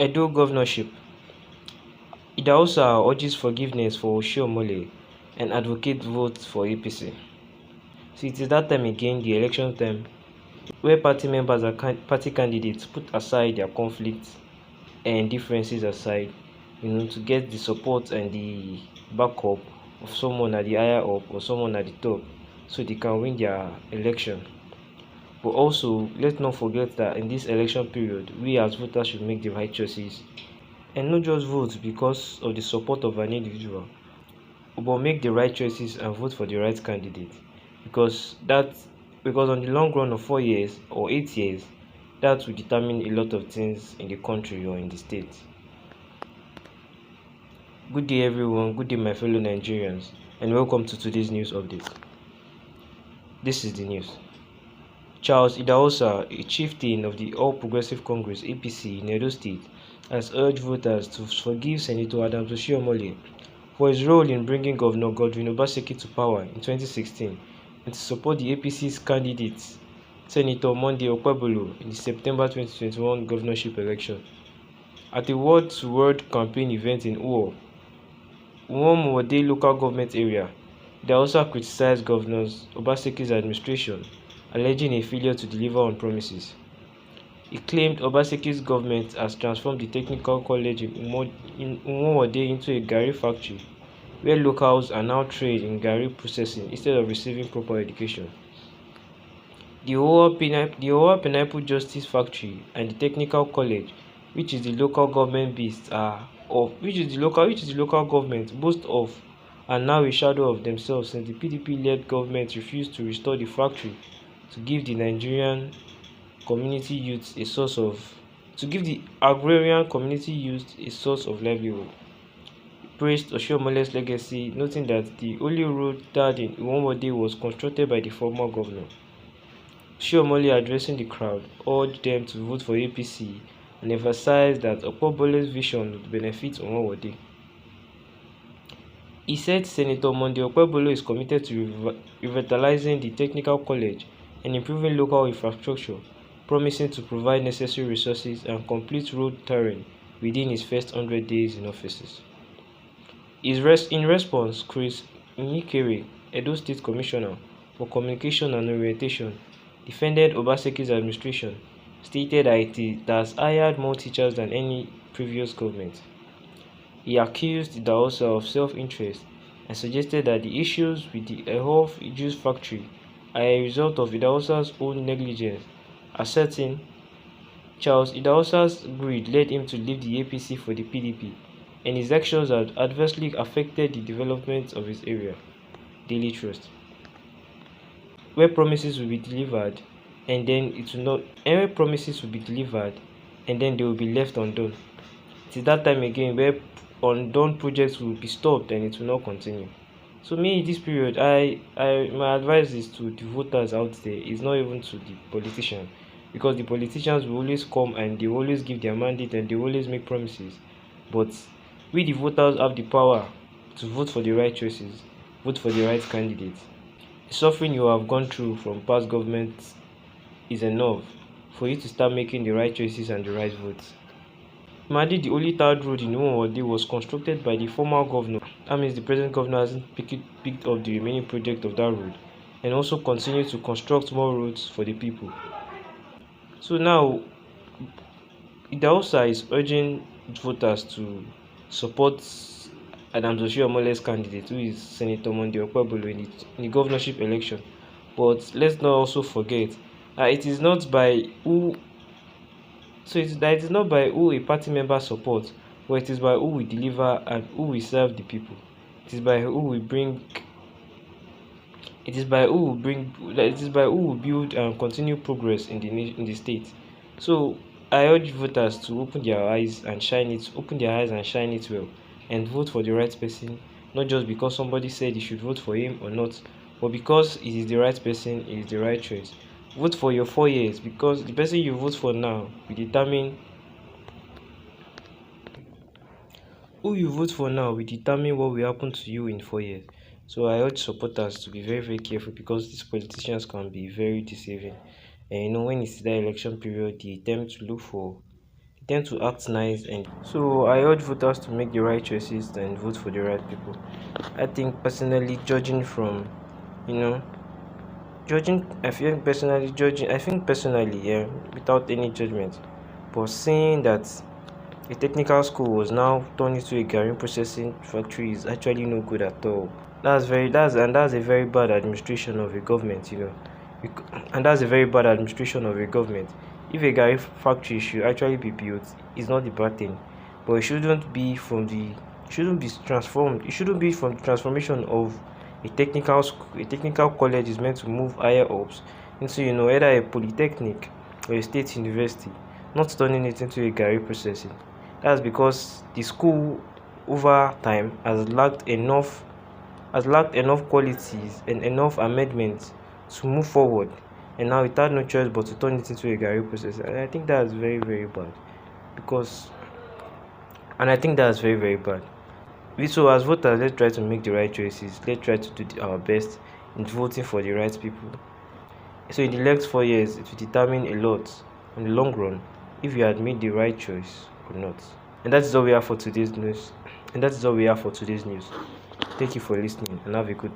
Edo governorship. Idaghosa urges forgiveness for Oshiomhole and advocates vote for APC. So it is that time again, the election time, where party members and party candidates put aside their conflicts and differences aside, to get the support and the backup of someone at the higher up or someone at the top, so they can win their election. But also, let's not forget that in this election period, we as voters should make the right choices and not just vote because of the support of an individual, but make the right choices and vote for the right candidate, because on the long run of 4 years or 8 years, that will determine a lot of things in the country or in the state. Good day everyone, good day my fellow Nigerians, and welcome to today's news update. This is the news. Charles Idaghosa, a chieftain of the All Progressive Congress (APC) in Edo State, has urged voters to forgive Senator Oshiomhole for his role in bringing Governor Godwin Obaseki to power in 2016 and to support the APC's candidate, Senator Monday Okpebholo, in the September 2021 governorship election. At a word-to-word campaign event in Uwo, Oshiomhole local government area, Idaghosa criticized Governor Obaseki's administration, alleging a failure to deliver on promises. He claimed Obaseki's government has transformed the technical college in Oshiomhole into a garri factory, where locals are now trained in garri processing instead of receiving proper education. The Oshiomhole Pineapple Justice Factory and the Technical College, which is the local government boast of, are now a shadow of themselves since the PDP-led government refused to restore the factory to give the agrarian community youth a source of livelihood. He praised Oshiomhole'S legacy, noting that the only road that in Oshiomhole was constructed by the former governor. Oshiomhole, addressing the crowd, urged them to vote for APC and emphasized that Okpebholo's vision would benefit Oshiomhole. He said Senator Monday Okpebholo is committed to revitalizing the technical college and improving local infrastructure, promising to provide necessary resources and complete road tarring within his first 100 days in office. In response, Chris Nyikere, Edo State Commissioner for Communication and Orientation, defended Obaseki's administration, stated that it has hired more teachers than any previous government. He accused Idaghosa of self-interest and suggested that the issues with the Ehov juice factory are a result of Idaghosa's own negligence, asserting Charles Idaghosa's greed led him to leave the APC for the PDP, and his actions had adversely affected the development of his area. Daily Trust. Where promises will be delivered and then they will be left undone. It is that time again where undone projects will be stopped and it will not continue. So me, this period, my advice is to the voters out there, is not even to the politicians, because the politicians will always come and they always give their mandate and they always make promises. But we the voters have the power to vote for the right choices, vote for the right candidates. The suffering you have gone through from past governments is enough for you to start making the right choices and the right votes. The only third road in Oshiomhole was constructed by the former governor. That means the present governor hasn't picked up the remaining project of that road and also continue to construct more roads for the people. So now, Idaghosa is urging voters to support Oshiomhole'S candidate, who is Senator Monday Okpebholo, in the governorship election. But let's not also forget it is not by who a party member supports, but it is by who we deliver and who we serve the people. It is by who we build and continue progress in the state. So I urge voters to open their eyes and shine it well, and vote for the right person, not just because somebody said you should vote for him or not, but because it is the right person, it is the right choice. Vote for your 4 years, because the person you vote for now will determine what will happen to you in 4 years. So I urge supporters to be very, very careful, because these politicians can be very deceiving. And when it's that election period, they tend tend to act nice, and so I urge voters to make the right choices and vote for the right people. I think personally, judging from, you know, judging, I think personally, yeah, without any judgment, but saying that a technical school was now turned into a garri processing factory is actually no good at all. That's a very bad administration of a government, and that's a very bad administration of a government. If a garri factory should actually be built, it's not the bad thing, but it shouldn't be transformed. It shouldn't be from the transformation of a technical school. A technical college is meant to move higher ups into either a polytechnic or a state university, not turning it into a garri processing. That's because the school over time has lacked enough qualities and enough amendments to move forward, and now it had no choice but to turn it into a garri process. And I think that's very, very bad. Because and I think that's very, very bad. So as voters, let's try to make the right choices. Let's try to do our best in voting for the right people. So in the next 4 years, it will determine a lot in the long run if you had made the right choice or not. And that is all we have for today's news. Thank you for listening and have a good